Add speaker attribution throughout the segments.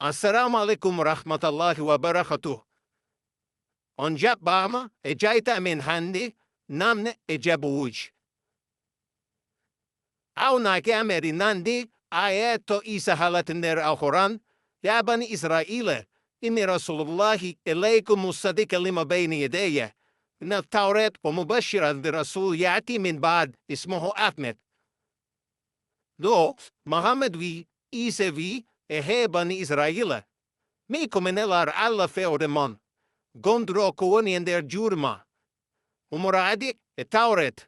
Speaker 1: Assalamu alaikum warahmatullahi wabarakatuh. On jab bama e jaita min hannde namne e jabuuj. Au na kameri nandi ayeto Iisaa halat nder Alkoraana ya bani Israila inni rasulullahi ilaykum musaddiqan lima bayna yadayya من التوراة ومبشرا برسول يأتي من بعد اسمه Ahmed. Do Muhammad vi Iisaa vi e he bani Israila. Mi komenelar alla feodemon. Gondro woni nder jurma. Umoradi e Tawreeta.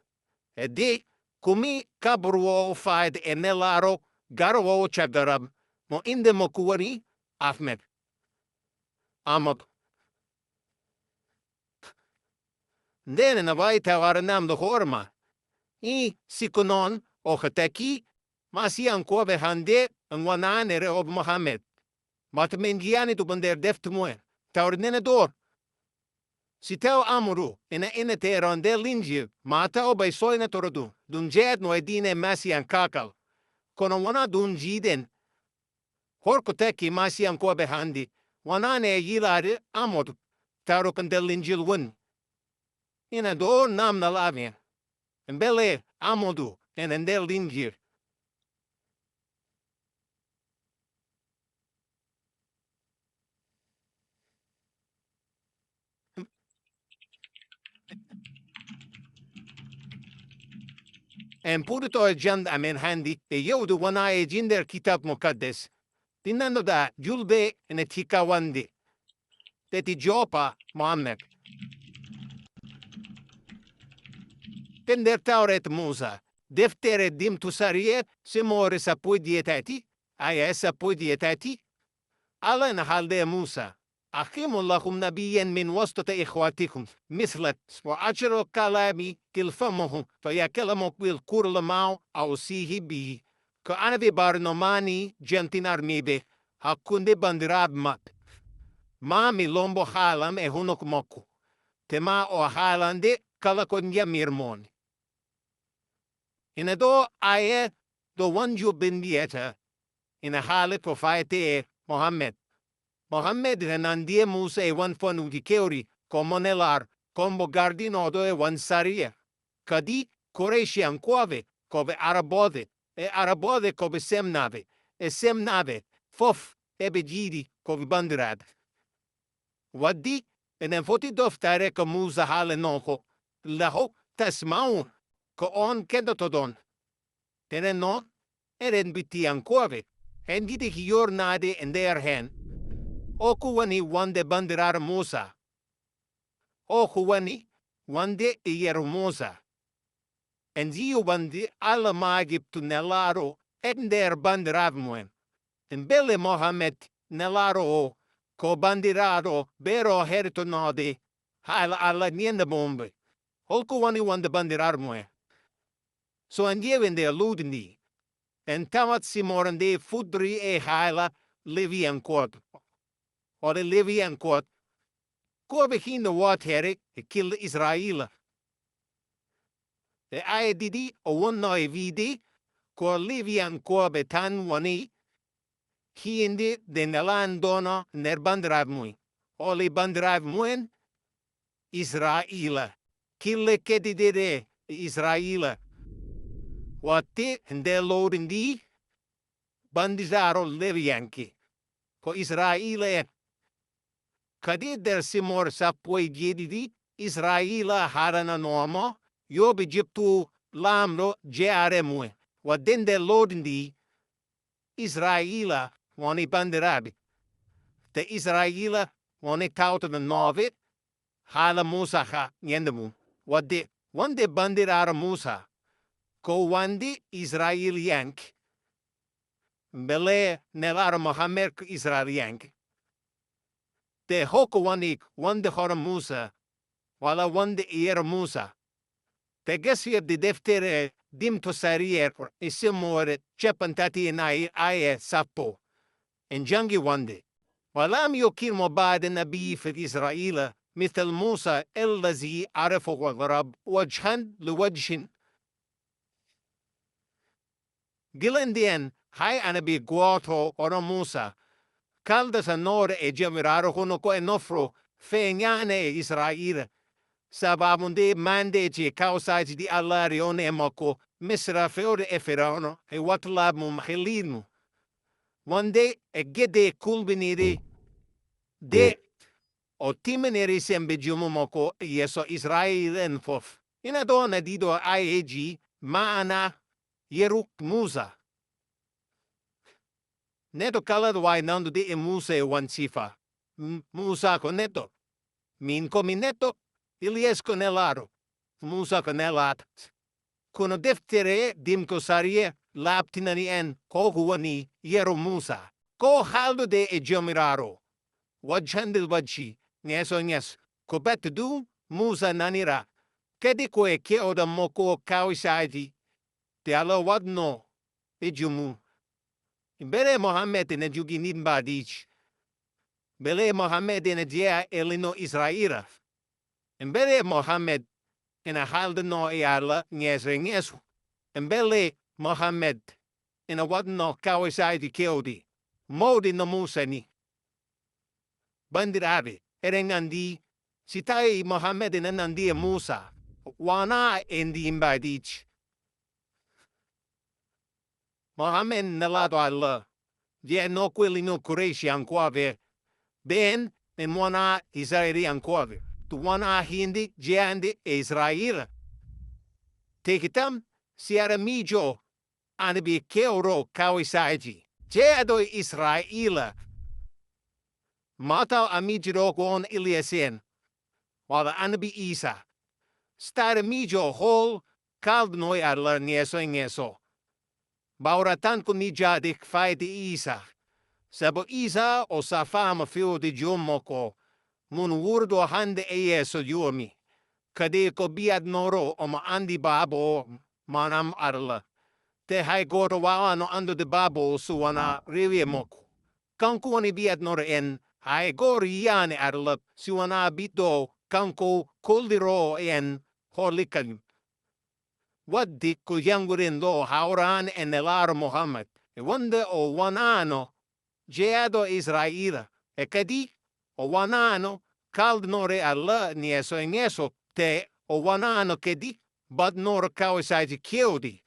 Speaker 1: E di kumi kabruo faid e nelaaɗo garol chagarab mo inde mo woni Ahmed. Ndene na vai tawara nam do horma. I sikunon o khataki masian kobe hande en wanane ob Muhammad. Mat mengiani tu bander defte moe. Tawrnene door. Si teu amuru ina te ronde Linjiil mata o bay soina torodu dun jed no edine masian kakal. Kono wana dun jiden. Horko teki masian kobe handi. Wanane yilare amod tawrokan del Linjiil wun. Ina do nam na lavien. En bele amodu en del Linjiil. En purito e jand amen handi e yodu wana e jinder kitab mukaddes. Dinando da julbe en etika wandi. Teti jopa Muhammad. Tender Tawreeta Musa. Deftere dim tusariet simore sapui dietati. Aya sapui dietati. Alla na halde Musa. أخيم لكم نبيا من وسط إخواتكم مثل وأجر كلامي كلفمه فيكلمك بالكل معه أو سيه به كأنا ببارنوماني جنتينار ميبه هكوندي بندراب مات ما ميلومبو حالم هنوك موكو تما أو حالندي كالكون يميرمون إن دو آية دو وانجو بنديتا إن حالة وفايته محمد Mohammed renandie Musa e wan fonu di keori, como nelar, como gardinodo e wan saria. Kadi Koreshi anquave, kove arabode, e arabode kove semnave, e semnave, fof, ebe gidi, kove bandirad. Waddi, en foti doftare ko Musa hale noko, laho tasmaun, ko on kendotodon. Tenen non, eren biti anquave, en gidi hior nade en der hen, Oku wani wonde bandirar Musa. Oku wani wande iyer Musa. En ziu wandi alla magip tu nelaaɗo nder bandirav muen. En bele Mohammed nelaaɗo o ko bandiraɗo bero herito node hala alla niende bombe. Holku wani wande bandirar muen. So en jevende ludini. En tamat simorende fudri e hala livi en kort. Ore livi en kort. Korbe hinde wat herik e kilde Israël. De aye didi o wonno e vidi ko livi en korbe tan wani hinde de nelan dono ner bandrav mui. Oli bandrav muen Israël. Kille kedidere Israël. Wati hinde lodindi bandizaro livianki. Ko Israël Kadi der simor sapoi jedidi Israëla harana nomo yob Egyptu lamro jeare mue. Wadende lodindi Israëla woni bandirabi. Te Israëla woni tauta de novit hala Musa ha nyendemu. Wande bandirara Musa ko wandi Israël yank. Bele nelara Mohammed Israël yank. De hoko wanik wande hora Musa, wala wande ier Musa. Te gesvier de deftere dim tosarier isimore chepantati en aye sapo. En jangi wande. Walam yokir mobad nabi في إسرائيل مثل موسى الذي عرفه الرب وجها لوجه. Gilendien hai anabi guato ora Musa. Kalda sa nore e jamiraro kono ko enofro fe nyane e Israel. Sabamunde mande che kausaji di allarione e moko misra feore e ferono e watlab mu mahilinu. Wonde e gede kulbiniri de o timeneri sembe jumu moko yeso Israel en fof. Ina dona dido aeg maana yeruk musa. Neto kalad wai nando de e musa e wansifa. Musa ko neto. Min komi neto. Iliesco nelaaɗo. Musa ko nelaaɗo. Kono deftere dimko sarie laptinani en ko woni yero Musa. Ko haldude e jomiraro. Wajhandil wajhi. Nyeso nyes. Ko betudu Musa nanira. Kadi ko e keoda moko kawisaji. Te alo wadno e jumu. Bele Mohammed ne jugi nimbadich. Bele Mohammed ne dia elino Israira. Mbele Mohammed ina halde no e alla nyesre nyesu. Mbele Mohammed ina wadno kawisaji keodi. Modi no Musa ni. Bandirabe erengandi sitai Mohammed ina nandi Musa. Wana endi imbadich. Mohammed nelaaɗo alla. Je no quelli no Quraysh anquave. Ben en wana Israeli anquave. Tu wana hindi jeande Israel. Tekitam siara mijo annabi keoro kawisaji. Jeado Israel. Mata amijiro kon Iliasen. Wala annabi Iisaa. Stare mijo hol kaldnoi alla nyeso. Bauratan ko nijadik faiti Iisaa. Sabo Iisaa o safama fio di jumoko. Mun wurdo hannde e yeso juomi. Kadi ko biad noro o ma andi babo manam arla. Te hai goto wawano ando de babo suwana riwie moko. Kanku wani biad noro en hai gori yane arla suwana bito kanku kuldiro en holikan. Waddi ko yangurin lo hauran en nelaaɗo Muhammad. E wonde o wanano jeado Israel. E kadi o wanano kaldnore alla nyeso te o wanano kedi badnoro kawisaji keodi.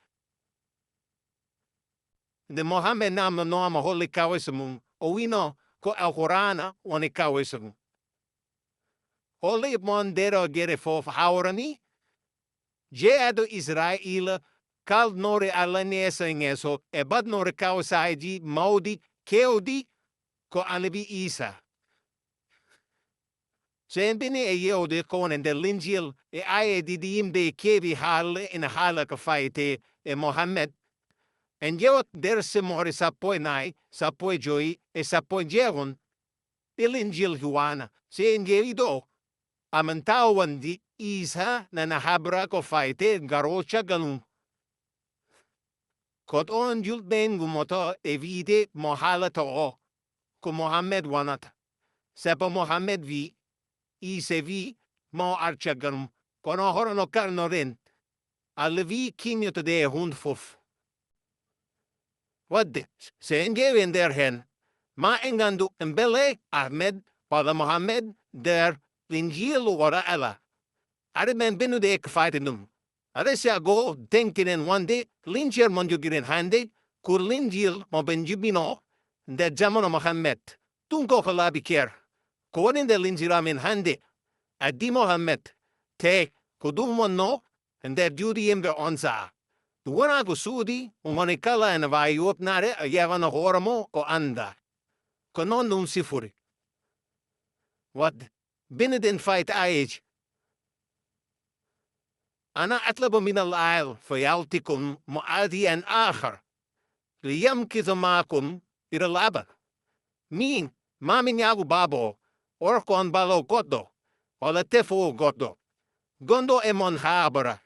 Speaker 1: De Mohammed nam noama holi kawisamum o wino ko Alkoraana woni kawisamum. Holi mondero gere fof haurani. Jeado Israel kaldnore alla nyeso e badnore kawisaji maudi keodi ko annabi Iisaa. Sen bini e yode konen de Linjiil e aye didim de kevi hale in hala ka faite e Mohammed. En jewot der simori sapoi nai, sapoi joi e sapoi jevon. De Linjiil huana. Sen jevido. Amantawan di Iisaa na nahabra ko faite garol chagalum. Kot on jult ben gumoto e vide mohala to o. Ko Mohammed wanata. Sepo Mohammed vi. Isevi mo archaganum kono horono karno ren alvi kinyo to de hundfof. Wadde se engeven der hen ma engandu embele Ahmed pada Mohammed der Linjiil wara ala. Are men binu de ekfaitinum. Are se ago denkinen wande Linjiil monjugiren hande kur Linjiil mo benjibino der jamono Mohammed. Tunko kalabi ker. Konin de Linjiil hande adi Mohammed te kodumon no en der judi imbe onza. Duwana go sudi umanikala en vai upnare a yevana horamo o anda. Konon nun sifuri. What binedin fight age. Ana atlabo min al-ail fayaltikum mu'adi en akhar. Liyamkizu maakum iralaba. Min mamin yagu babo orkon balo kodo. Ola tefo godo. Gondo emon habara.